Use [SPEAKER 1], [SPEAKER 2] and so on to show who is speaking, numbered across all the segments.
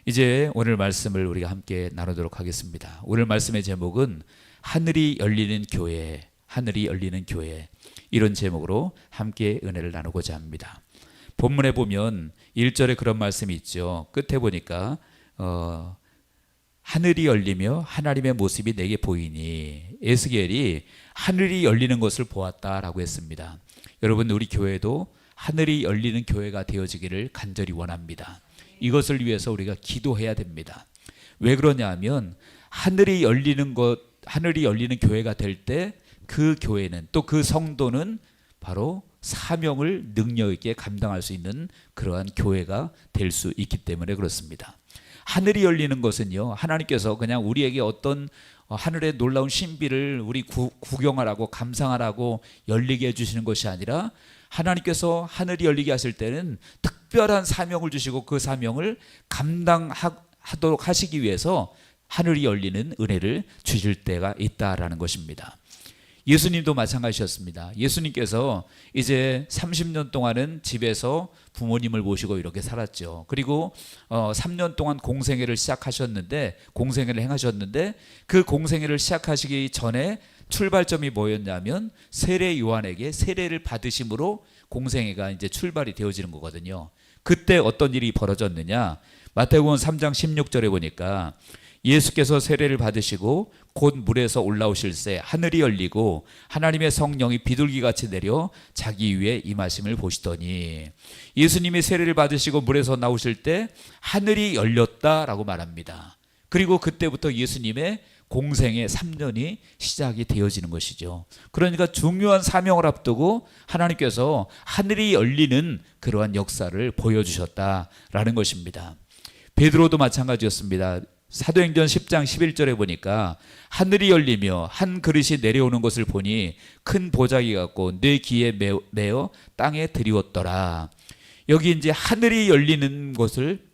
[SPEAKER 1] 이제 오늘 말씀을 우리가 함께 나누도록 하겠습니다. 오늘 말씀의 제목은 하늘이 열리는 교회, 하늘이 열리는 교회, 이런 제목으로 함께 은혜를 나누고자 합니다. 본문에 보면 1절에 그런 말씀이 있죠. 끝에 보니까 하늘이 열리며 하나님의 모습이 내게 보이니, 에스겔이 하늘이 열리는 것을 보았다라고 했습니다. 여러분, 우리 교회도 하늘이 열리는 교회가 되어지기를 간절히 원합니다. 이것을 위해서 우리가 기도해야 됩니다. 왜 그러냐 하면 하늘이 열리는 교회가 될 때 그 교회는, 또 그 성도는 바로 사명을 능력 있게 감당할 수 있는 그러한 교회가 될 수 있기 때문에 그렇습니다. 하늘이 열리는 것은요, 하나님께서 그냥 우리에게 어떤 하늘의 놀라운 신비를 우리 구경하라고 감상하라고 열리게 해주시는 것이 아니라, 하나님께서 하늘이 열리게 하실 때는 특별한 사명을 주시고 그 사명을 감당하도록 하시기 위해서 하늘이 열리는 은혜를 주실 때가 있다라는 것입니다. 예수님도 마찬가지였습니다. 예수님께서 이제 30년 동안은 집에서 부모님을 모시고 이렇게 살았죠. 그리고 3년 동안 공생애를 행하셨는데 그 공생애를 시작하시기 전에 출발점이 뭐였냐면 세례 요한에게 세례를 받으심으로 공생애가 이제 출발이 되어지는 거거든요. 그때 어떤 일이 벌어졌느냐? 마태복음 3장 16절에 보니까 예수께서 세례를 받으시고 곧 물에서 올라오실새 하늘이 열리고 하나님의 성령이 비둘기같이 내려 자기 위에 임하심을 보시더니, 예수님이 세례를 받으시고 물에서 나오실 때 하늘이 열렸다라고 말합니다. 그리고 그때부터 예수님의 공생의 3년이 시작이 되어지는 것이죠. 그러니까 중요한 사명을 앞두고 하나님께서 하늘이 열리는 그러한 역사를 보여주셨다라는 것입니다. 베드로도 마찬가지였습니다. 사도행전 10장 11절에 보니까 하늘이 열리며 한 그릇이 내려오는 것을 보니 큰 보자기 같고 내 귀에 매어 땅에 드리웠더라. 여기 이제 하늘이 열리는 것을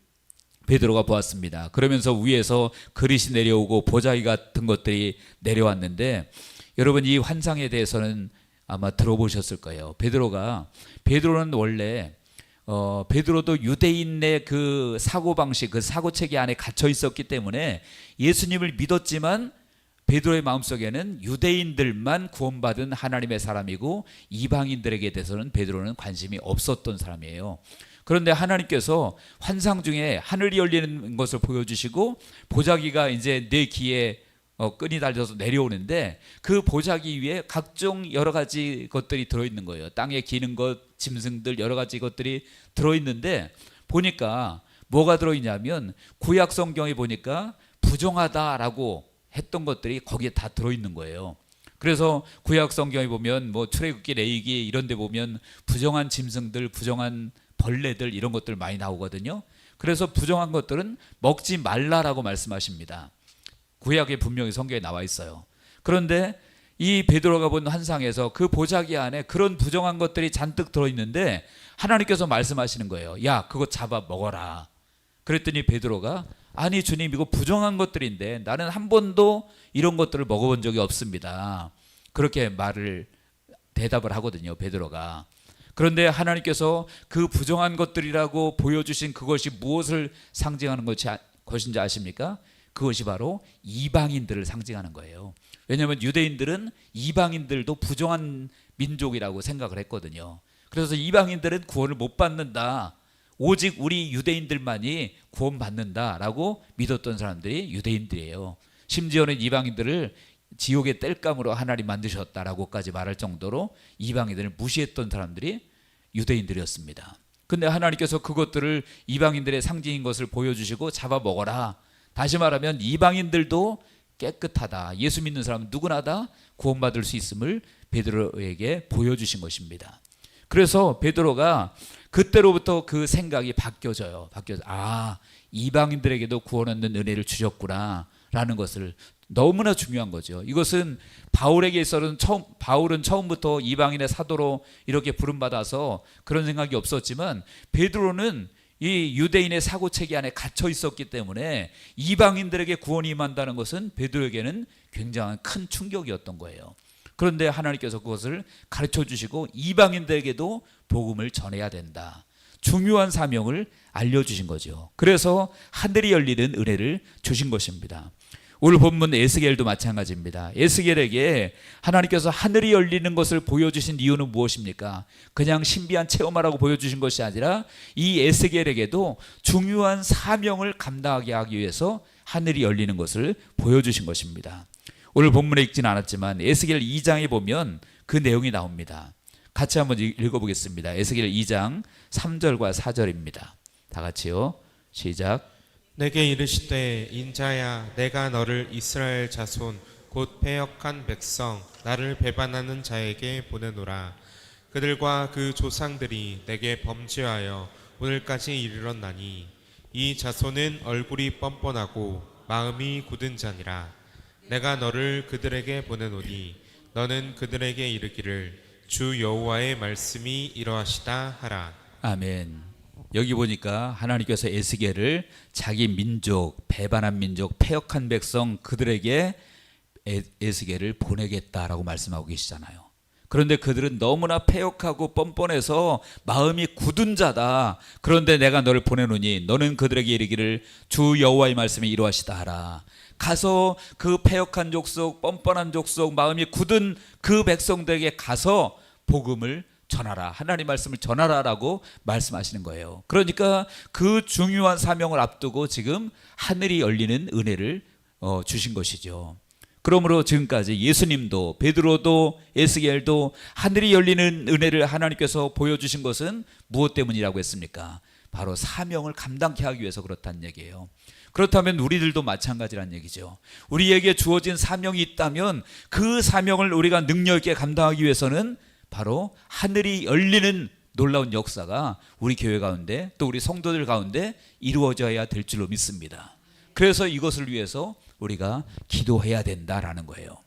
[SPEAKER 1] 베드로가 보았습니다. 그러면서 위에서 그릇이 내려오고 보자기 같은 것들이 내려왔는데, 여러분 이 환상에 대해서는 아마 들어보셨을 거예요. 베드로는 원래 베드로도 유대인의 그 사고방식, 그 사고체계 안에 갇혀 있었기 때문에 예수님을 믿었지만 베드로의 마음속에는 유대인들만 구원받은 하나님의 사람이고 이방인들에게 대해서는 베드로는 관심이 없었던 사람이에요. 그런데 하나님께서 환상 중에 하늘이 열리는 것을 보여주시고 보자기가 이제 내 귀에 끈이 달려서 내려오는데 그 보자기 위에 각종 여러 가지 것들이 들어있는 거예요. 땅에 기는 것, 짐승들 여러 가지 것들이 들어있는데, 보니까 뭐가 들어있냐면 구약 성경에 보니까 부정하다라고 했던 것들이 거기에 다 들어있는 거예요. 그래서 구약 성경에 보면 뭐 출애굽기, 레위기 이런 데 보면 부정한 짐승들, 부정한 벌레들 이런 것들 많이 나오거든요. 그래서 부정한 것들은 먹지 말라라고 말씀하십니다. 구약에 분명히 성경에 나와 있어요. 그런데 이 베드로가 본 환상에서 그 보자기 안에 그런 부정한 것들이 잔뜩 들어있는데 하나님께서 말씀하시는 거예요. 야, 그거 잡아 먹어라. 그랬더니 베드로가 아니 주님, 이거 부정한 것들인데 나는 한 번도 이런 것들을 먹어본 적이 없습니다. 그렇게 대답을 하거든요, 베드로가. 그런데 하나님께서 그 부정한 것들이라고 보여주신 그것이 무엇을 상징하는 것인지 아십니까? 그것이 바로 이방인들을 상징하는 거예요. 왜냐하면 유대인들은 이방인들도 부정한 민족이라고 생각을 했거든요. 그래서 이방인들은 구원을 못 받는다, 오직 우리 유대인들만이 구원받는다라고 믿었던 사람들이 유대인들이에요. 심지어는 이방인들을 지옥의 땔감으로 하나님 만드셨다라고까지 말할 정도로 이방인들을 무시했던 사람들이 유대인들이었습니다. 근데 하나님께서 그것들을 이방인들의 상징인 것을 보여주시고 잡아먹어라. 다시 말하면 이방인들도 깨끗하다, 예수 믿는 사람은 누구나 다 구원받을 수 있음을 베드로에게 보여주신 것입니다. 그래서 베드로가 그때로부터 그 생각이 바뀌어져요. 이방인들에게도 구원 얻는 은혜를 주셨구나 라는 것을, 너무나 중요한 거죠. 이것은 바울에게 있어서는 바울은 처음부터 이방인의 사도로 이렇게 부름받아서 그런 생각이 없었지만, 베드로는 이 유대인의 사고체계 안에 갇혀 있었기 때문에 이방인들에게 구원이 임한다는 것은 베드로에게는 굉장한 큰 충격이었던 거예요. 그런데 하나님께서 그것을 가르쳐 주시고 이방인들에게도 복음을 전해야 된다. 중요한 사명을 알려주신 거죠. 그래서 하늘이 열리는 은혜를 주신 것입니다. 오늘 본문 에스겔도 마찬가지입니다. 에스겔에게 하나님께서 하늘이 열리는 것을 보여주신 이유는 무엇입니까? 그냥 신비한 체험하라고 보여주신 것이 아니라 이 에스겔에게도 중요한 사명을 감당하게 하기 위해서 하늘이 열리는 것을 보여주신 것입니다. 오늘 본문에 읽지는 않았지만 에스겔 2장에 보면 그 내용이 나옵니다. 같이 한번 읽어보겠습니다. 에스겔 2장 3절과 4절입니다. 다 같이요. 시작.
[SPEAKER 2] 내게 이르시되 인자야 내가 너를 이스라엘 자손 곧 패역한 백성 나를 배반하는 자에게 보내노라. 그들과 그 조상들이 내게 범죄하여 오늘까지 이르렀나니 이 자손은 얼굴이 뻔뻔하고 마음이 굳은 자니라. 내가 너를 그들에게 보내노니 너는 그들에게 이르기를 주 여호와의 말씀이 이러하시다 하라.
[SPEAKER 1] 아멘. 여기 보니까 하나님께서 에스겔을 자기 민족, 배반한 민족, 패역한 백성 그들에게 에스겔을 보내겠다라고 말씀하고 계시잖아요. 그런데 그들은 너무나 패역하고 뻔뻔해서 마음이 굳은 자다. 그런데 내가 너를 보내노니 너는 그들에게 이르기를 주 여호와의 말씀이 이러하시다 하라. 가서 그 패역한 족속, 뻔뻔한 족속, 마음이 굳은 그 백성들에게 가서 복음을 전하라. 하나님 말씀을 전하라라고 말씀하시는 거예요. 그러니까 그 중요한 사명을 앞두고 지금 하늘이 열리는 은혜를 주신 것이죠. 그러므로 지금까지 예수님도 베드로도 에스겔도 하늘이 열리는 은혜를 하나님께서 보여주신 것은 무엇 때문이라고 했습니까? 바로 사명을 감당케 하기 위해서 그렇다는 얘기예요. 그렇다면 우리들도 마찬가지란 얘기죠. 우리에게 주어진 사명이 있다면 그 사명을 우리가 능력 있게 감당하기 위해서는 바로 하늘이 열리는 놀라운 역사가 우리 교회 가운데 또 우리 성도들 가운데 이루어져야 될 줄로 믿습니다. 그래서 이것을 위해서 우리가 기도해야 된다라는 거예요.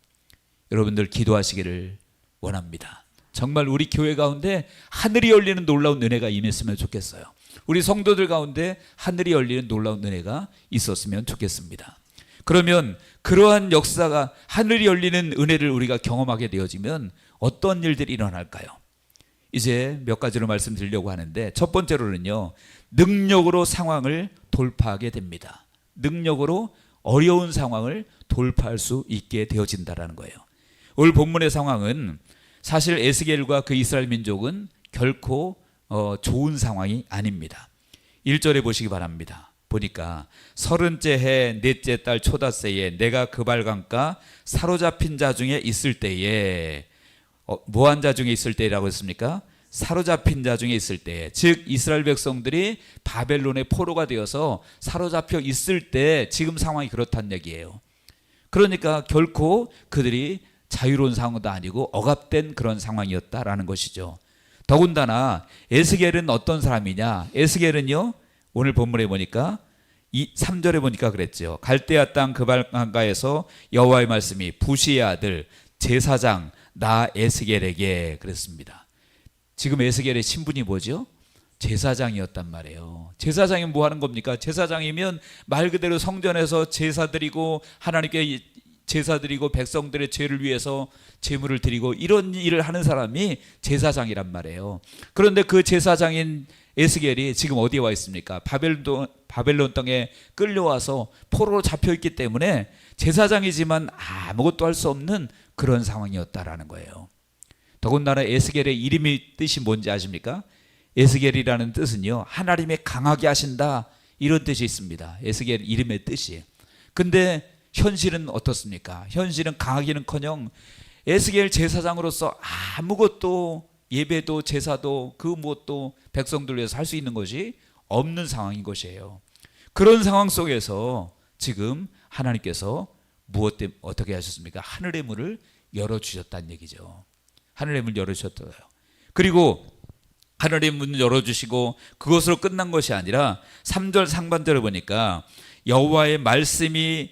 [SPEAKER 1] 여러분들 기도하시기를 원합니다. 정말 우리 교회 가운데 하늘이 열리는 놀라운 은혜가 임했으면 좋겠어요. 우리 성도들 가운데 하늘이 열리는 놀라운 은혜가 있었으면 좋겠습니다. 그러면 그러한 역사가 하늘이 열리는 은혜를 우리가 경험하게 되어지면 어떤 일들이 일어날까요? 이제 몇 가지로 말씀드리려고 하는데 첫 번째로는요, 능력으로 상황을 돌파하게 됩니다. 능력으로 어려운 상황을 돌파할 수 있게 되어진다는 거예요. 오늘 본문의 상황은 사실 에스겔과 그 이스라엘 민족은 결코 좋은 상황이 아닙니다. 1절에 보시기 바랍니다. 보니까 30째 해 넷째 달 초닷새에 내가 그발강가 사로잡힌 자 중에 있을 때에 뭐한 자 중에 있을 때라고 했습니까? 사로잡힌 자 중에 있을 때, 즉 이스라엘 백성들이 바벨론의 포로가 되어서 사로잡혀 있을 때 지금 상황이 그렇다는 얘기예요. 그러니까 결코 그들이 자유로운 상황도 아니고 억압된 그런 상황이었다라는 것이죠. 더군다나 에스겔은 어떤 사람이냐? 에스겔은요, 오늘 본문에 보니까 3절에 보니까 그랬죠. 갈대아 땅 그발강가에서 여호와의 말씀이 부시의 아들 제사장 나 에스겔에게 그랬습니다. 지금 에스겔의 신분이 뭐죠? 제사장이었단 말이에요. 제사장이 뭐 하는 겁니까? 제사장이면 말 그대로 성전에서 제사 드리고 하나님께 제사 드리고 백성들의 죄를 위해서 제물을 드리고 이런 일을 하는 사람이 제사장이란 말이에요. 그런데 그 제사장인 에스겔이 지금 어디에 와 있습니까? 바벨론 땅에 끌려와서 포로로 잡혀 있기 때문에 제사장이지만 아무것도 할 수 없는 그런 상황이었다라는 거예요. 더군다나 에스겔의 이름이 뜻이 뭔지 아십니까? 에스겔이라는 뜻은요, 하나님의 강하게 하신다 이런 뜻이 있습니다. 에스겔 이름의 뜻이. 근데 현실은 어떻습니까? 현실은 강하기는커녕 에스겔 제사장으로서 아무것도 예배도 제사도 그 무엇도 백성들 위해서 할 수 있는 것이 없는 상황인 것이에요. 그런 상황 속에서 지금 하나님께서 무엇 때문에 어떻게 하셨습니까? 하늘의 문을 열어주셨다는 얘기죠. 하늘의 문을 열어주셨어요. 그리고 하늘의 문을 열어주시고 그것으로 끝난 것이 아니라 3절 상반절을 보니까 여호와의 말씀이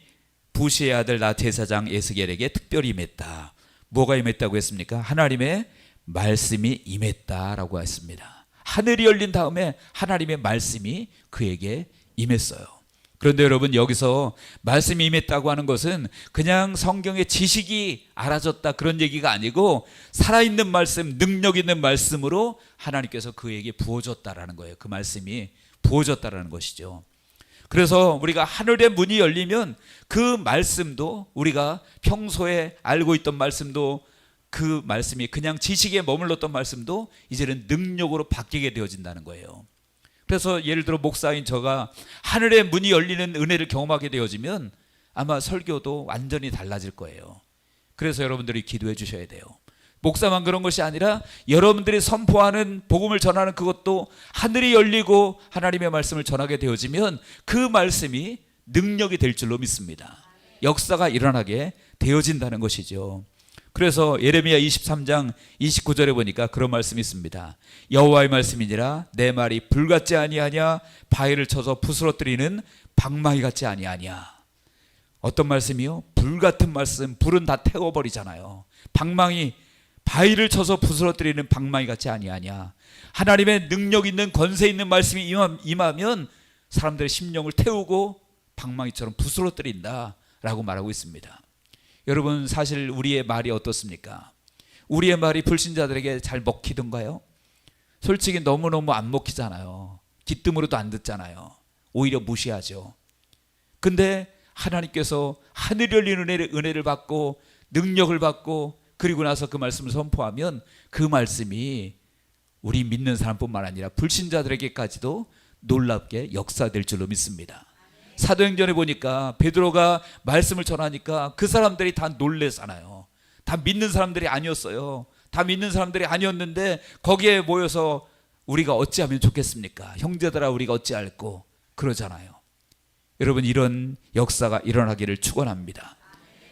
[SPEAKER 1] 부시의 아들 나 제사장 에스겔에게 특별히 임했다. 뭐가 임했다고 했습니까? 하나님의 말씀이 임했다라고 했습니다. 하늘이 열린 다음에 하나님의 말씀이 그에게 임했어요. 그런데 여러분, 여기서 말씀이 임했다고 하는 것은 그냥 성경의 지식이 알아졌다 그런 얘기가 아니고 살아있는 말씀, 능력 있는 말씀으로 하나님께서 그에게 부어줬다라는 거예요. 그 말씀이 부어졌다라는 것이죠. 그래서 우리가 하늘의 문이 열리면 그 말씀도, 우리가 평소에 알고 있던 말씀도, 그 말씀이 그냥 지식에 머물렀던 말씀도 이제는 능력으로 바뀌게 되어진다는 거예요. 그래서 예를 들어 목사인 저가 하늘의 문이 열리는 은혜를 경험하게 되어지면 아마 설교도 완전히 달라질 거예요. 그래서 여러분들이 기도해 주셔야 돼요. 목사만 그런 것이 아니라 여러분들이 선포하는 복음을 전하는 그것도 하늘이 열리고 하나님의 말씀을 전하게 되어지면 그 말씀이 능력이 될 줄로 믿습니다. 역사가 일어나게 되어진다는 것이죠. 그래서 예레미야 23장 29절에 보니까 그런 말씀이 있습니다. 여호와의 말씀이니라 내 말이 불 같지 아니하냐, 바위를 쳐서 부스러뜨리는 방망이 같지 아니하냐. 어떤 말씀이요? 불 같은 말씀. 불은 다 태워버리잖아요. 방망이, 바위를 쳐서 부스러뜨리는 방망이 같지 아니하냐. 하나님의 능력 있는 권세 있는 말씀이 임하면 사람들의 심령을 태우고 방망이처럼 부스러뜨린다라고 말하고 있습니다. 여러분, 사실 우리의 말이 어떻습니까? 우리의 말이 불신자들에게 잘 먹히던가요? 솔직히 너무너무 안 먹히잖아요. 귀뜸으로도 안 듣잖아요. 오히려 무시하죠. 근데 하나님께서 하늘 열린 은혜를 받고 능력을 받고 그리고 나서 그 말씀을 선포하면 그 말씀이 우리 믿는 사람뿐만 아니라 불신자들에게까지도 놀랍게 역사될 줄로 믿습니다. 사도행전에 보니까 베드로가 말씀을 전하니까 그 사람들이 다 놀래잖아요. 다 믿는 사람들이 아니었어요. 다 믿는 사람들이 아니었는데 거기에 모여서 우리가 어찌하면 좋겠습니까? 형제들아 우리가 어찌할꼬 그러잖아요. 여러분, 이런 역사가 일어나기를 축원합니다.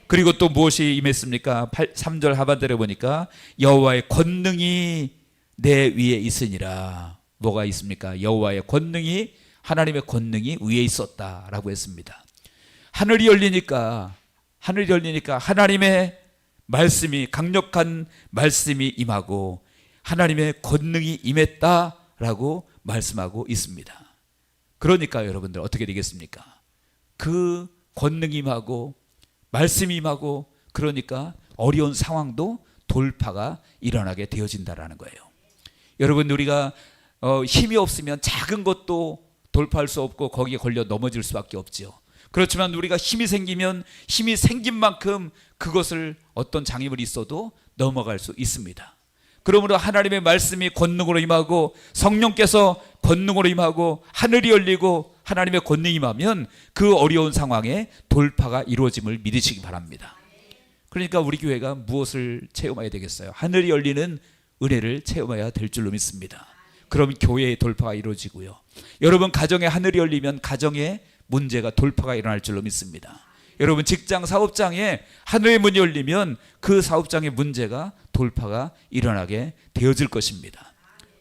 [SPEAKER 1] 그리고 또 무엇이 임했습니까? 3절 하반절에 보니까 여호와의 권능이 내 위에 있으니라. 뭐가 있습니까? 여호와의 권능이, 하나님의 권능이 위에 있었다라고 했습니다. 하늘이 열리니까 하나님의 말씀이, 강력한 말씀이 임하고 하나님의 권능이 임했다라고 말씀하고 있습니다. 그러니까 여러분들 어떻게 되겠습니까? 그 권능이 임하고 말씀이 임하고 그러니까 어려운 상황도 돌파가 일어나게 되어진다라는 거예요. 여러분, 우리가 힘이 없으면 작은 것도 돌파할 수 없고 거기에 걸려 넘어질 수밖에 없죠. 그렇지만 우리가 힘이 생기면 힘이 생긴 만큼 그것을 어떤 장애물이 있어도 넘어갈 수 있습니다. 그러므로 하나님의 말씀이 권능으로 임하고 성령께서 권능으로 임하고 하늘이 열리고 하나님의 권능이 임하면 그 어려운 상황에 돌파가 이루어짐을 믿으시기 바랍니다. 그러니까 우리 교회가 무엇을 체험해야 되겠어요? 하늘이 열리는 은혜를 체험해야 될 줄로 믿습니다. 그럼 교회의 돌파가 이루어지고요. 여러분, 가정에 하늘이 열리면 가정의 문제가 돌파가 일어날 줄로 믿습니다. 여러분, 직장 사업장에 하늘의 문이 열리면 그 사업장의 문제가 돌파가 일어나게 되어질 것입니다.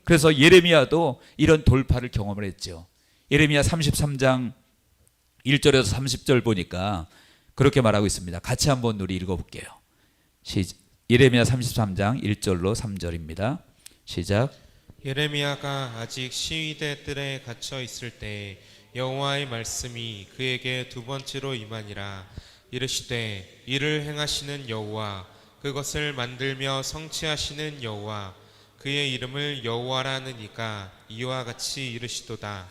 [SPEAKER 1] 그래서 예레미야도 이런 돌파를 경험을 했죠. 예레미야 33장 1절에서 30절 보니까 그렇게 말하고 있습니다. 같이 한번 우리 읽어볼게요. 예레미야 33장 1절로 3절입니다. 시작.
[SPEAKER 2] 예레미야가 아직 시위대 뜰에 갇혀 있을 때 여호와의 말씀이 그에게 두 번째로 임하니라. 이르시되 이를 행하시는 여호와, 그것을 만들며 성취하시는 여호와, 그의 이름을 여호와라는 이가 이와 같이 이르시도다.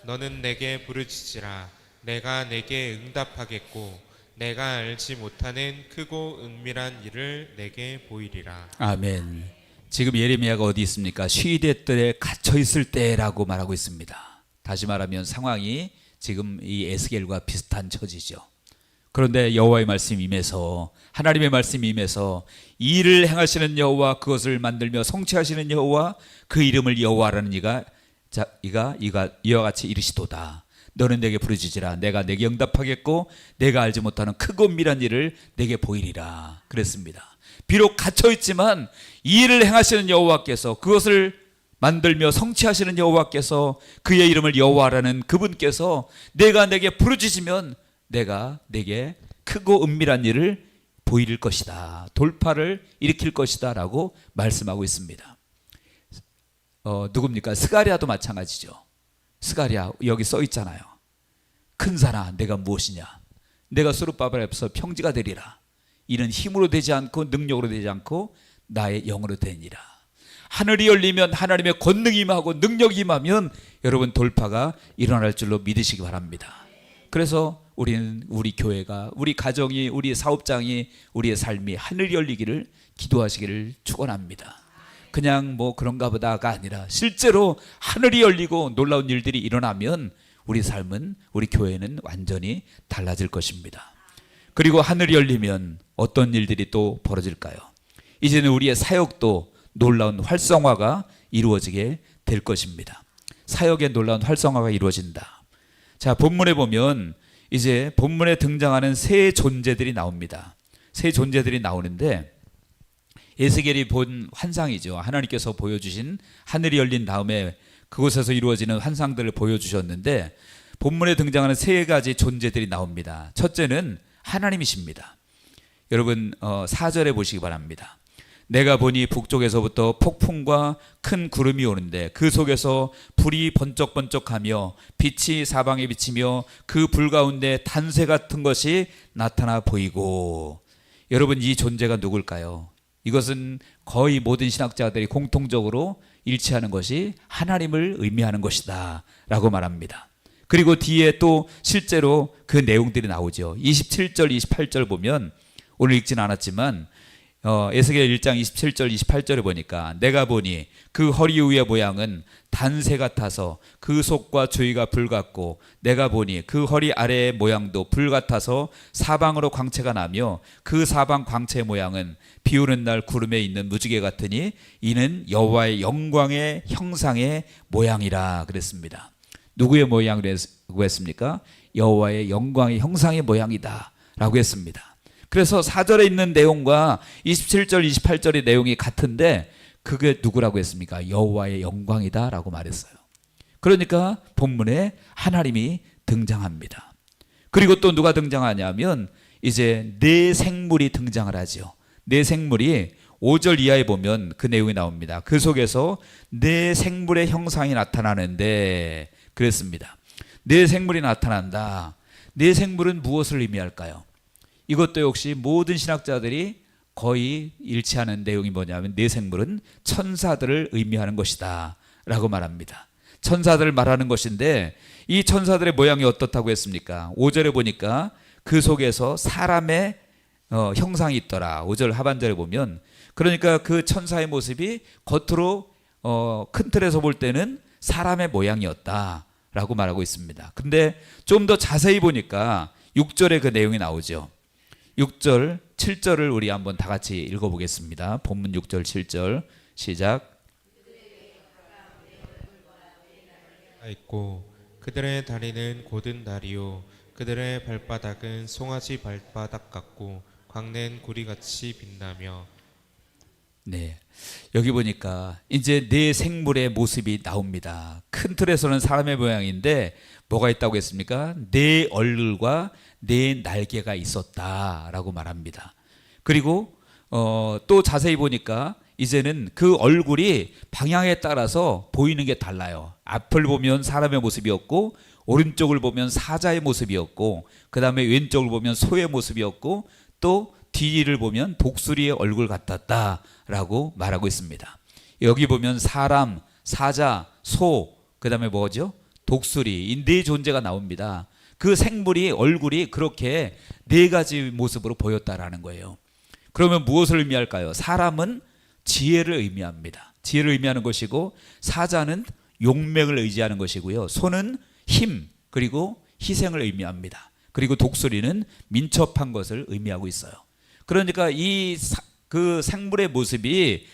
[SPEAKER 2] 너는 내게 부르짖으라. 내가 내게 응답하겠고 내가 알지 못하는 크고 은밀한 일을 내게 보이리라.
[SPEAKER 1] 아멘. 지금 예레미야가 어디 있습니까? 시위대 뜰에 갇혀 있을 때라고 말하고 있습니다. 다시 말하면 상황이 지금 이 에스겔과 비슷한 처지죠. 그런데 여호와의 말씀이 임해서, 하나님의 말씀이 임해서 이 일을 행하시는 여호와, 그것을 만들며 성취하시는 여호와, 그 이름을 여호와라는 이가 이와 같이 이르시도다. 너는 내게 부르짖으라. 내가 내게 응답하겠고 내가 알지 못하는 크고 은밀한 일을 내게 보이리라. 그랬습니다. 비록 갇혀 있지만 이 일을 행하시는 여호와께서, 그것을 만들며 성취하시는 여호와께서, 그의 이름을 여호와라는 그분께서 내가 내게 부르짖으면 내가 내게 크고 은밀한 일을 보일 것이다. 돌파를 일으킬 것이다 라고 말씀하고 있습니다. 누굽니까? 스가랴도 마찬가지죠. 스가랴 여기 써 있잖아요. 큰 산아 내가 무엇이냐, 내가 스룹바벨 앞에서 평지가 되리라. 이는 힘으로 되지 않고 능력으로 되지 않고 나의 영으로 되니라. 하늘이 열리면, 하나님의 권능이 임하고 능력이 임하면 여러분 돌파가 일어날 줄로 믿으시기 바랍니다. 그래서 우리는, 우리 교회가, 우리 가정이, 우리 사업장이, 우리의 삶이 하늘이 열리기를 기도하시기를 축원합니다. 그냥 뭐 그런가 보다가 아니라 실제로 하늘이 열리고 놀라운 일들이 일어나면 우리 삶은, 우리 교회는 완전히 달라질 것입니다. 그리고 하늘이 열리면 어떤 일들이 또 벌어질까요? 이제는 우리의 사역도 놀라운 활성화가 이루어지게 될 것입니다. 사역의 놀라운 활성화가 이루어진다. 자, 본문에 보면 이제 본문에 등장하는 새 존재들이 나옵니다. 새 존재들이 나오는데 에스겔이 본 환상이죠. 하나님께서 보여주신, 하늘이 열린 다음에 그곳에서 이루어지는 환상들을 보여주셨는데 본문에 등장하는 세 가지 존재들이 나옵니다. 첫째는 하나님이십니다. 여러분 4절에 보시기 바랍니다. 내가 보니 북쪽에서부터 폭풍과 큰 구름이 오는데 그 속에서 불이 번쩍번쩍하며 빛이 사방에 비치며 그 불 가운데 단새 같은 것이 나타나 보이고. 여러분 이 존재가 누굴까요? 이것은 거의 모든 신학자들이 공통적으로 일치하는 것이 하나님을 의미하는 것이다 라고 말합니다. 그리고 뒤에 또 실제로 그 내용들이 나오죠. 27절 28절 보면, 오늘 읽지는 않았지만 에스겔 1장 27절 28절에 보니까 내가 보니 그 허리 위의 모양은 단새 같아서 그 속과 주위가 불 같고, 내가 보니 그 허리 아래의 모양도 불 같아서 사방으로 광채가 나며 그 사방 광채 모양은 비 오는 날 구름에 있는 무지개 같으니 이는 여호와의 영광의 형상의 모양이라 그랬습니다. 누구의 모양이라고 했습니까? 여호와의 영광의 형상의 모양이다 라고 했습니다. 그래서 4절에 있는 내용과 27절 28절의 내용이 같은데 그게 누구라고 했습니까? 여호와의 영광이다 라고 말했어요. 그러니까 본문에 하나님이 등장합니다. 그리고 또 누가 등장하냐면 이제 네 생물이 등장을 하죠. 네 생물이 5절 이하에 보면 그 내용이 나옵니다. 그 속에서 네 생물의 형상이 나타나는데 그랬습니다. 네 생물이 나타난다. 네 생물은 무엇을 의미할까요? 이것도 역시 모든 신학자들이 거의 일치하는 내용이 뭐냐면 네 생물은 천사들을 의미하는 것이다 라고 말합니다. 천사들을 말하는 것인데 이 천사들의 모양이 어떻다고 했습니까? 5절에 보니까 그 속에서 사람의 형상이 있더라. 5절 하반절에 보면, 그러니까 그 천사의 모습이 겉으로 큰 틀에서 볼 때는 사람의 모양이었다 라고 말하고 있습니다. 근데 좀 더 자세히 보니까 6절에 그 내용이 나오죠. 6절, 7절을 우리 한번 다 같이 읽어보겠습니다. 본문 6절, 7절 시작.
[SPEAKER 2] 있고 그들의 다리는 곧은 다리요 그들의 발바닥은 송아지 발바닥 같고 광낸 구리같이 빛나며.
[SPEAKER 1] 네, 여기 보니까 이제 네 생물의 모습이 나옵니다. 큰 틀에서는 사람의 모양인데 뭐가 있다고 했습니까? 네 얼굴과 네 날개가 있었다라고 말합니다. 그리고 또 자세히 보니까 이제는 그 얼굴이 방향에 따라서 보이는 게 달라요. 앞을 보면 사람의 모습이었고, 오른쪽을 보면 사자의 모습이었고, 그 다음에 왼쪽을 보면 소의 모습이었고, 또 뒤를 보면 독수리의 얼굴 같았다라고 말하고 있습니다. 여기 보면 사람, 사자, 소, 그 다음에 뭐죠? 독수리, 이 네 존재가 나옵니다. 그 생물이 얼굴이 그렇게 네 가지 모습으로 보였다라는 거예요. 그러면 무엇을 의미할까요? 사람은 지혜를 의미합니다. 지혜를 의미하는 것이고, 사자는 용맹을 의지하는 것이고요. 소는 힘, 그리고 희생을 의미합니다. 그리고 독수리는 민첩한 것을 의미하고 있어요. 그러니까 그 생물의 모습이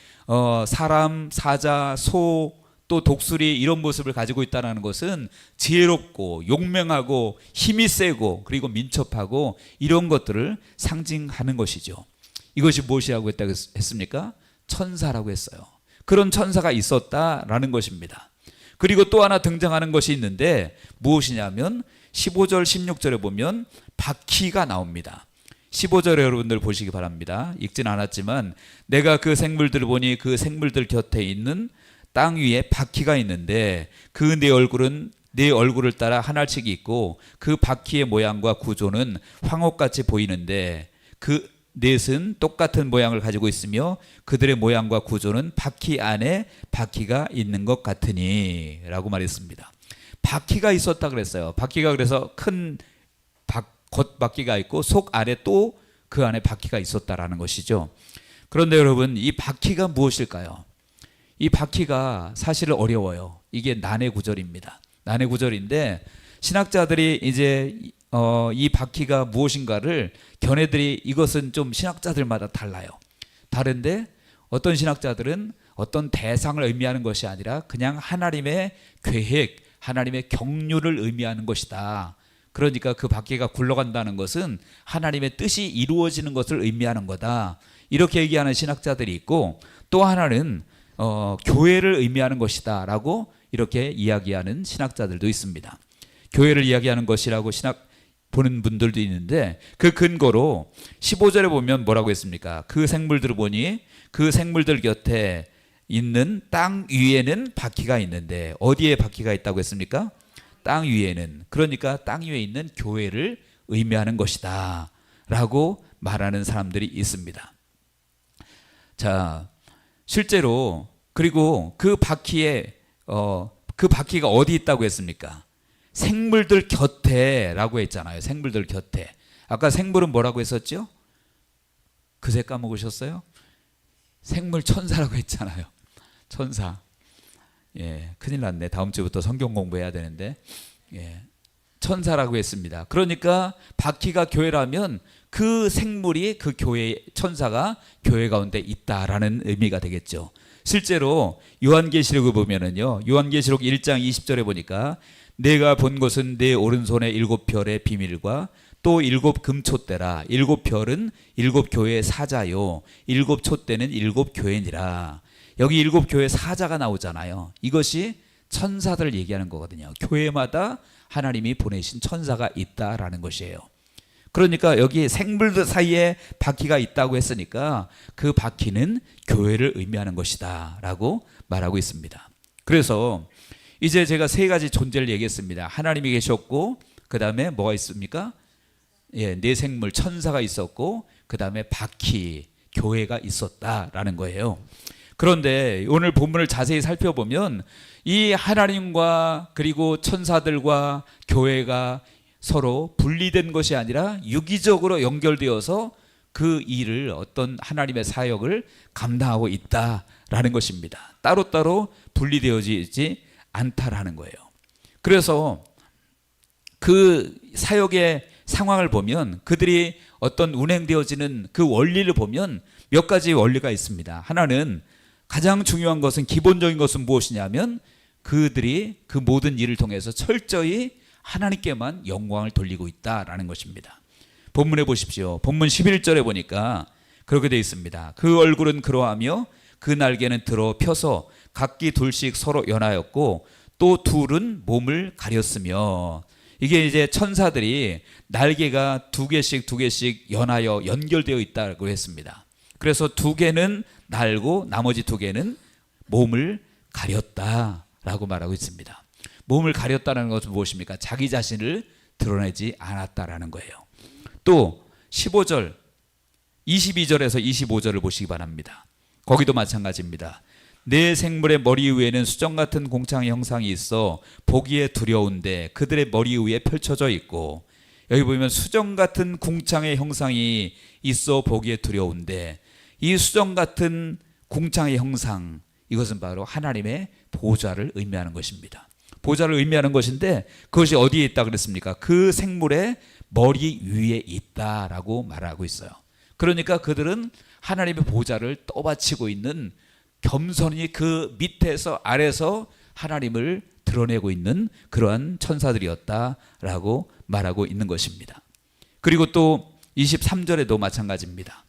[SPEAKER 1] 사람, 사자, 소, 또 독수리 이런 모습을 가지고 있다는 것은 지혜롭고 용맹하고 힘이 세고 그리고 민첩하고 이런 것들을 상징하는 것이죠. 이것이 무엇이라고 했습니까? 천사라고 했어요. 그런 천사가 있었다라는 것입니다. 그리고 또 하나 등장하는 것이 있는데 무엇이냐면 15절 16절에 보면 바퀴가 나옵니다. 15절에 여러분들 보시기 바랍니다. 읽진 않았지만 내가 그 생물들을 보니 그 생물들 곁에 있는 땅 위에 바퀴가 있는데 그 네 얼굴은 네 얼굴을 따라 하나씩 있고 그 바퀴의 모양과 구조는 황옥같이 보이는데 그 넷은 똑같은 모양을 가지고 있으며 그들의 모양과 구조는 바퀴 안에 바퀴가 있는 것 같으니 라고 말했습니다. 바퀴가 있었다 그랬어요. 바퀴가 그래서 큰 겉바퀴가 있고 속 안에 또 그 안에 바퀴가 있었다라는 것이죠. 그런데 여러분, 이 바퀴가 무엇일까요? 이 바퀴가 사실 어려워요. 이게 난해 구절입니다. 난해 구절인데 신학자들이 이제 이 바퀴가 무엇인가를 견해들이 이것은 좀 신학자들마다 달라요. 다른데 어떤 신학자들은 어떤 대상을 의미하는 것이 아니라 그냥 하나님의 계획, 하나님의 경륜을 의미하는 것이다. 그러니까 그 바퀴가 굴러간다는 것은 하나님의 뜻이 이루어지는 것을 의미하는 거다. 이렇게 얘기하는 신학자들이 있고, 또 하나는 교회를 의미하는 것이다 라고 이렇게 이야기하는 신학자들도 있습니다. 교회를 이야기하는 것이라고 신학 보는 분들도 있는데, 그 근거로 15절에 보면 뭐라고 했습니까? 그 생물들을 보니 그 생물들 곁에 있는 땅 위에는 바퀴가 있는데, 어디에 바퀴가 있다고 했습니까? 땅 위에는. 그러니까 땅 위에 있는 교회를 의미하는 것이다 라고 말하는 사람들이 있습니다. 자, 실제로 그리고 그 바퀴가 어디 있다고 했습니까? 생물들 곁에라고 했잖아요. 생물들 곁에. 아까 생물은 뭐라고 했었죠? 그새 까먹으셨어요? 생물 천사라고 했잖아요. 천사. 예, 큰일 났네. 다음 주부터 성경 공부해야 되는데. 예, 천사라고 했습니다. 그러니까 바퀴가 교회라면 그 생물이 그 교회, 천사가 교회 가운데 있다라는 의미가 되겠죠. 실제로 요한계시록을 보면은요, 요한계시록 1장 20절에 보니까 내가 본 것은 내 오른손에 7별의 비밀과 또 7 금촛대라. 7별은 7 교회의 사자요, 7 촛대는 7 교회니라. 여기 7 교회 사자가 나오잖아요. 이것이 천사들을 얘기하는 거거든요. 교회마다 하나님이 보내신 천사가 있다라는 것이에요. 그러니까 여기 생물들 사이에 바퀴가 있다고 했으니까 그 바퀴는 교회를 의미하는 것이다 라고 말하고 있습니다. 그래서 이제 제가 세 가지 존재를 얘기했습니다. 하나님이 계셨고, 그 다음에 뭐가 있습니까? 예, 네 생물, 천사가 있었고, 그 다음에 바퀴, 교회가 있었다라는 거예요. 그런데 오늘 본문을 자세히 살펴보면 이 하나님과 그리고 천사들과 교회가 서로 분리된 것이 아니라 유기적으로 연결되어서 그 일을, 어떤 하나님의 사역을 감당하고 있다라는 것입니다. 따로따로 분리되어지지 않다라는 거예요. 그래서 그 사역의 상황을 보면, 그들이 어떤 운행되어지는 그 원리를 보면 몇 가지 원리가 있습니다. 하나는, 가장 중요한 것은, 기본적인 것은 무엇이냐면 그들이 그 모든 일을 통해서 철저히 하나님께만 영광을 돌리고 있다라는 것입니다. 본문에 보십시오. 본문 11절에 보니까 그렇게 되어 있습니다. 그 얼굴은 그러하며 그 날개는 들어 펴서 각기 둘씩 서로 연하였고 또 둘은 몸을 가렸으며, 이게 이제 천사들이 날개가 두 개씩 연하여 연결되어 있다고 했습니다. 그래서 2개는 날고 나머지 2개는 몸을 가렸다라고 말하고 있습니다. 몸을 가렸다는 것은 무엇입니까? 자기 자신을 드러내지 않았다라는 거예요. 또 15절, 22절에서 25절을 보시기 바랍니다. 거기도 마찬가지입니다. 내 생물의 머리 위에는 수정 같은 공창의 형상이 있어 보기에 두려운데 그들의 머리 위에 펼쳐져 있고, 여기 보면 수정 같은 궁창의 형상이 있어 보기에 두려운데, 이 수정 같은 궁창의 형상, 이것은 바로 하나님의 보좌를 의미하는 것입니다. 보좌를 의미하는 것인데 그것이 어디에 있다 그랬습니까? 그 생물의 머리 위에 있다라고 말하고 있어요. 그러니까 그들은 하나님의 보좌를 떠받치고 있는, 겸손히 그 밑에서 아래서 하나님을 드러내고 있는 그러한 천사들이었다라고 말하고 있는 것입니다. 그리고 또 23절에도 마찬가지입니다.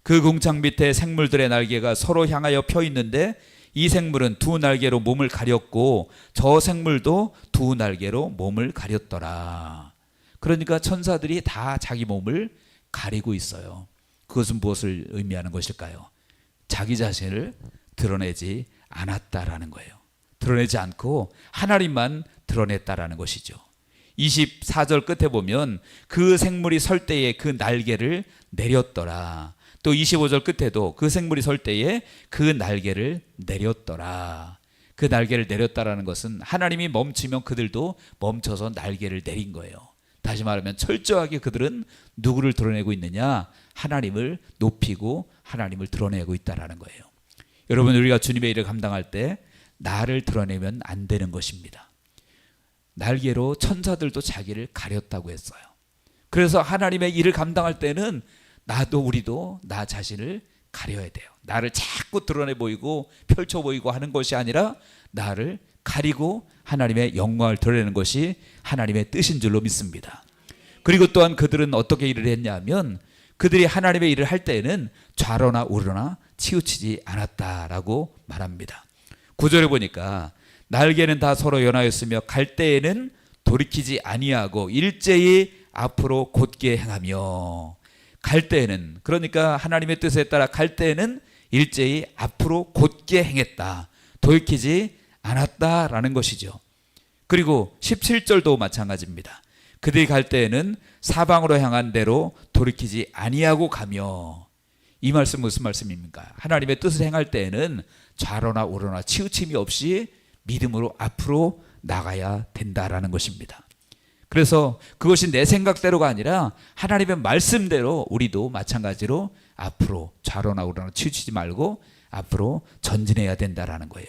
[SPEAKER 1] 그 궁창 밑에 생물들의 날개가 서로 향하여 펴 있는데 이 생물은 2 날개로 몸을 가렸고 저 생물도 2 날개로 몸을 가렸더라. 그러니까 천사들이 다 자기 몸을 가리고 있어요. 그것은 무엇을 의미하는 것일까요? 자기 자신을 드러내지 않았다라는 거예요. 드러내지 않고 하나님만 드러냈다라는 것이죠. 24절 끝에 보면 그 생물이 설 때에 그 날개를 내렸더라. 또 25절 끝에도 그 생물이 설 때에 그 날개를 내렸더라. 그 날개를 내렸다라는 것은 하나님이 멈추면 그들도 멈춰서 날개를 내린 거예요. 다시 말하면 철저하게 그들은 누구를 드러내고 있느냐? 하나님을 높이고 하나님을 드러내고 있다라는 거예요. 여러분, 우리가 주님의 일을 감당할 때 나를 드러내면 안 되는 것입니다. 날개로 천사들도 자기를 가렸다고 했어요. 그래서 하나님의 일을 감당할 때는 나도 우리도 나 자신을 가려야 돼요. 나를 자꾸 드러내 보이고 펼쳐 보이고 하는 것이 아니라 나를 가리고 하나님의 영광을 드러내는 것이 하나님의 뜻인 줄로 믿습니다. 그리고 또한 그들은 어떻게 일을 했냐면 그들이 하나님의 일을 할 때에는 좌로나 우로나 치우치지 않았다라고 말합니다. 9절에 보니까 날개는 다 서로 연하였으며 갈 때에는 돌이키지 아니하고 일제히 앞으로 곧게 행하며, 갈 때에는, 그러니까 하나님의 뜻에 따라 갈 때에는 일제히 앞으로 곧게 행했다, 돌이키지 않았다라는 것이죠. 그리고 17절도 마찬가지입니다. 그들이 갈 때에는 사방으로 향한 대로 돌이키지 아니하고 가며, 이 말씀 무슨 말씀입니까? 하나님의 뜻을 행할 때에는 좌로나 우로나 치우침이 없이 믿음으로 앞으로 나가야 된다라는 것입니다. 그래서 그것이 내 생각대로가 아니라 하나님의 말씀대로 우리도 마찬가지로 앞으로 좌로나 우로나 치우치지 말고 앞으로 전진해야 된다라는 거예요.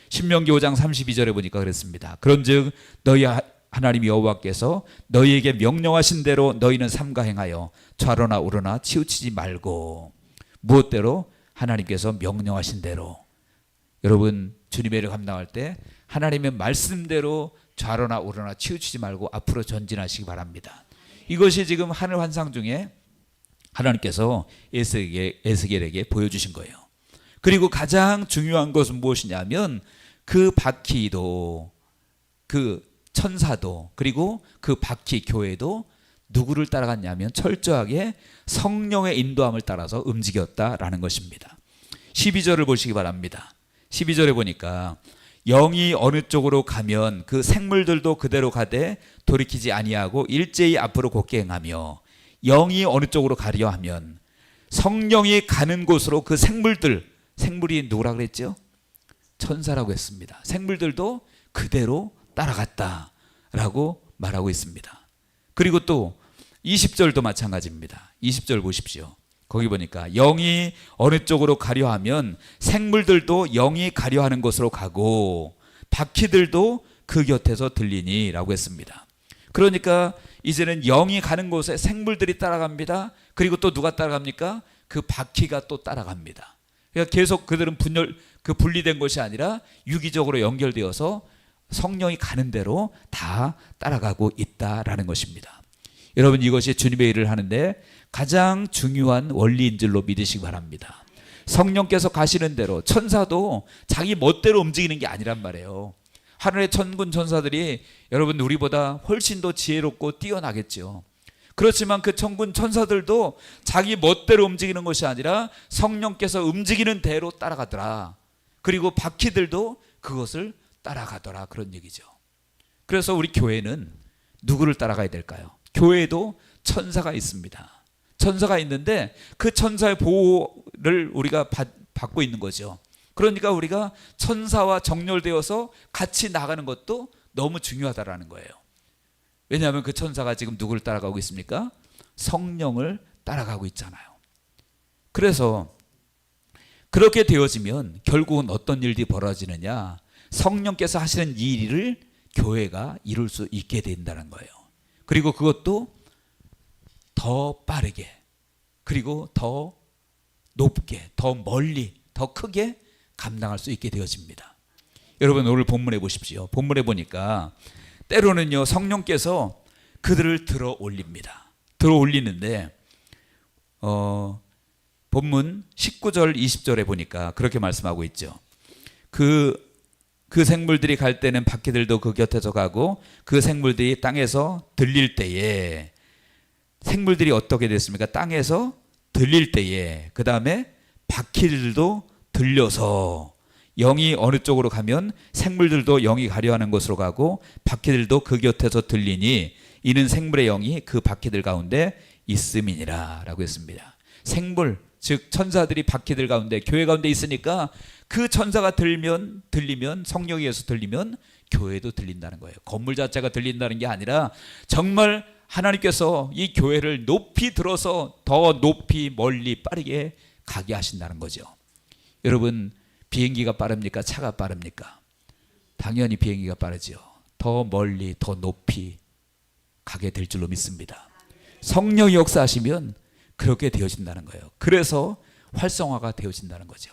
[SPEAKER 1] 신명기 5장 32절에 보니까 그랬습니다. 그런즉 너희 하나님 여호와께서 너희에게 명령하신 대로 너희는 삼가 행하여 좌로나 우로나 치우치지 말고, 무엇대로? 하나님께서 명령하신 대로. 여러분, 주님의 일을 감당할 때 하나님의 말씀대로 좌로나 우로나 치우치지 말고 앞으로 전진하시기 바랍니다. 이것이 지금 하늘 환상 중에 하나님께서 에스겔에게 보여주신 거예요. 그리고 가장 중요한 것은 무엇이냐면 그 바퀴도, 그 천사도, 그리고 그 바퀴 교회도 누구를 따라갔냐면 철저하게 성령의 인도함을 따라서 움직였다라는 것입니다. 12절을 보시기 바랍니다. 12절에 보니까 영이 어느 쪽으로 가면 그 생물들도 그대로 가되 돌이키지 아니하고 일제히 앞으로 곧게 행하며, 영이 어느 쪽으로 가려 하면 성령이 가는 곳으로 그 생물이 누구라 그랬죠? 천사라고 했습니다. 생물들도 그대로 따라갔다라고 말하고 있습니다. 그리고 또 20절도 마찬가지입니다. 20절 보십시오. 거기 보니까 영이 어느 쪽으로 가려 하면 생물들도 영이 가려 하는 곳으로 가고 바퀴들도 그 곁에서 들리니 라고 했습니다. 그러니까 이제는 영이 가는 곳에 생물들이 따라갑니다. 그리고 또 누가 따라갑니까? 그 바퀴가 또 따라갑니다. 그러니까 계속 그들은 분리된 것이 아니라 유기적으로 연결되어서 성령이 가는 대로 다 따라가고 있다라는 것입니다. 여러분, 이것이 주님의 일을 하는데 가장 중요한 원리인 줄로 믿으시기 바랍니다. 성령께서 가시는 대로, 천사도 자기 멋대로 움직이는 게 아니란 말이에요. 하늘의 천군 천사들이 여러분 우리보다 훨씬 더 지혜롭고 뛰어나겠죠. 그렇지만 그 천군 천사들도 자기 멋대로 움직이는 것이 아니라 성령께서 움직이는 대로 따라가더라. 그리고 바퀴들도 그것을 따라가더라, 그런 얘기죠. 그래서 우리 교회는 누구를 따라가야 될까요? 교회에도 천사가 있습니다. 천사가 있는데 그 천사의 보호를 우리가 받고 있는 거죠. 그러니까 우리가 천사와 정렬되어서 같이 나가는 것도 너무 중요하다라는 거예요. 왜냐하면 그 천사가 지금 누구를 따라가고 있습니까? 성령을 따라가고 있잖아요. 그래서 그렇게 되어지면 결국은 어떤 일들이 벌어지느냐? 성령께서 하시는 이 일을 교회가 이룰 수 있게 된다는 거예요. 그리고 그것도 더 빠르게, 그리고 더 높게, 더 멀리, 더 크게 감당할 수 있게 되어집니다. 여러분, 오늘 본문에 보십시오. 본문에 보니까 때로는요 성령께서 그들을 들어 올립니다. 들어 올리는데 본문 19절 20절에 보니까 그렇게 말씀하고 있죠. 그 생물들이 갈 때는 바퀴들도 그 곁에서 가고 그 생물들이 땅에서 들릴 때에, 생물들이 어떻게 됐습니까? 땅에서 들릴 때에, 그 다음에 바퀴들도 들려서 영이 어느 쪽으로 가면 생물들도 영이 가려하는 곳으로 가고 바퀴들도 그 곁에서 들리니 이는 생물의 영이 그 바퀴들 가운데 있음이니라 라고 했습니다. 생물, 즉 천사들이 바퀴들 가운데, 교회 가운데 있으니까 그 천사가 들리면 성령에 의해서 들리면 교회도 들린다는 거예요. 건물 자체가 들린다는 게 아니라 정말 하나님께서 이 교회를 높이 들어서 더 높이 멀리 빠르게 가게 하신다는 거죠. 여러분, 비행기가 빠릅니까? 차가 빠릅니까? 당연히 비행기가 빠르죠. 더 멀리 더 높이 가게 될 줄로 믿습니다. 성령이 역사하시면 그렇게 되어진다는 거예요. 그래서 활성화가 되어진다는 거죠.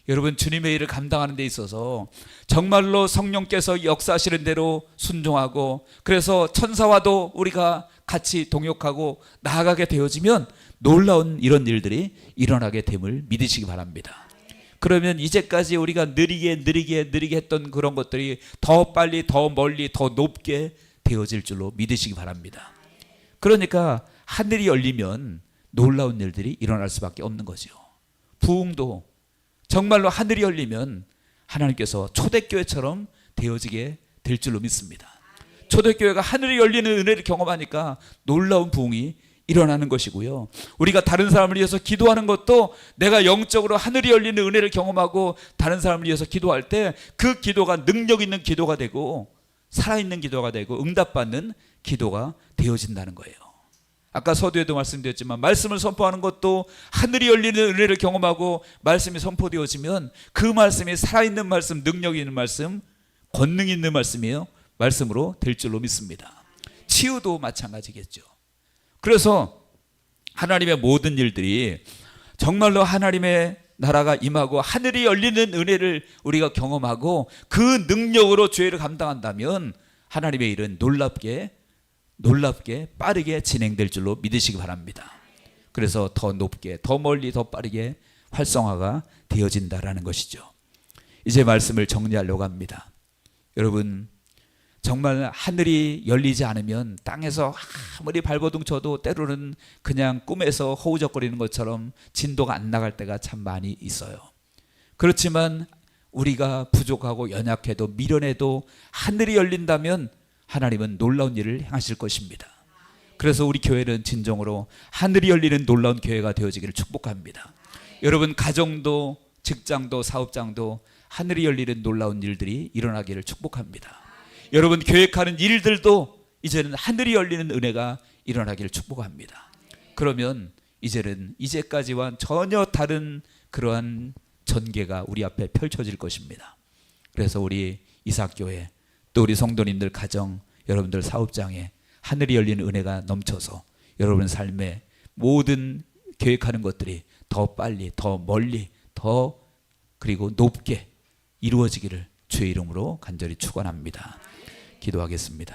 [SPEAKER 1] 여러분, 주님의 일을 감당하는 데 있어서 정말로 성령께서 역사하시는 대로 순종하고, 그래서 천사와도 우리가 같이 동역하고 나아가게 되어지면 놀라운 이런 일들이 일어나게 됨을 믿으시기 바랍니다. 그러면 이제까지 우리가 느리게 했던 그런 것들이 더 빨리, 더 멀리, 더 높게 되어질 줄로 믿으시기 바랍니다. 그러니까 하늘이 열리면 놀라운 일들이 일어날 수밖에 없는 거죠. 부흥도 정말로 하늘이 열리면 하나님께서 초대교회처럼 되어지게 될 줄로 믿습니다. 초대교회가 하늘이 열리는 은혜를 경험하니까 놀라운 부흥이 일어나는 것이고요. 우리가 다른 사람을 위해서 기도하는 것도 내가 영적으로 하늘이 열리는 은혜를 경험하고 다른 사람을 위해서 기도할 때 그 기도가 능력 있는 기도가 되고 살아있는 기도가 되고 응답받는 기도가 되어진다는 거예요. 아까 서두에도 말씀드렸지만 말씀을 선포하는 것도 하늘이 열리는 은혜를 경험하고 말씀이 선포되어지면 그 말씀이 살아있는 말씀, 능력 있는 말씀, 권능 있는 말씀이에요. 말씀으로 될 줄로 믿습니다. 치유도 마찬가지겠죠. 그래서 하나님의 모든 일들이 정말로 하나님의 나라가 임하고 하늘이 열리는 은혜를 우리가 경험하고 그 능력으로 죄를 감당한다면 하나님의 일은 놀랍게 빠르게 진행될 줄로 믿으시기 바랍니다. 그래서 더 높게, 더 멀리, 더 빠르게 활성화가 되어진다라는 것이죠. 이제 말씀을 정리하려고 합니다. 여러분, 정말 하늘이 열리지 않으면 땅에서 아무리 발버둥 쳐도 때로는 그냥 꿈에서 허우적거리는 것처럼 진도가 안 나갈 때가 참 많이 있어요. 그렇지만 우리가 부족하고 연약해도 미련해도 하늘이 열린다면 하나님은 놀라운 일을 행하실 것입니다. 그래서 우리 교회는 진정으로 하늘이 열리는 놀라운 교회가 되어지기를 축복합니다. 여러분, 가정도 직장도 사업장도 하늘이 열리는 놀라운 일들이 일어나기를 축복합니다. 여러분, 계획하는 일들도 이제는 하늘이 열리는 은혜가 일어나기를 축복합니다. 그러면 이제는 이제까지와 전혀 다른 그러한 전개가 우리 앞에 펼쳐질 것입니다. 그래서 우리 이삭교회, 또 우리 성도님들 가정, 여러분들 사업장에 하늘이 열리는 은혜가 넘쳐서 여러분 삶에 모든 계획하는 것들이 더 빨리, 더 멀리, 더 그리고 높게 이루어지기를 주의 이름으로 간절히 축원합니다. 기도하겠습니다.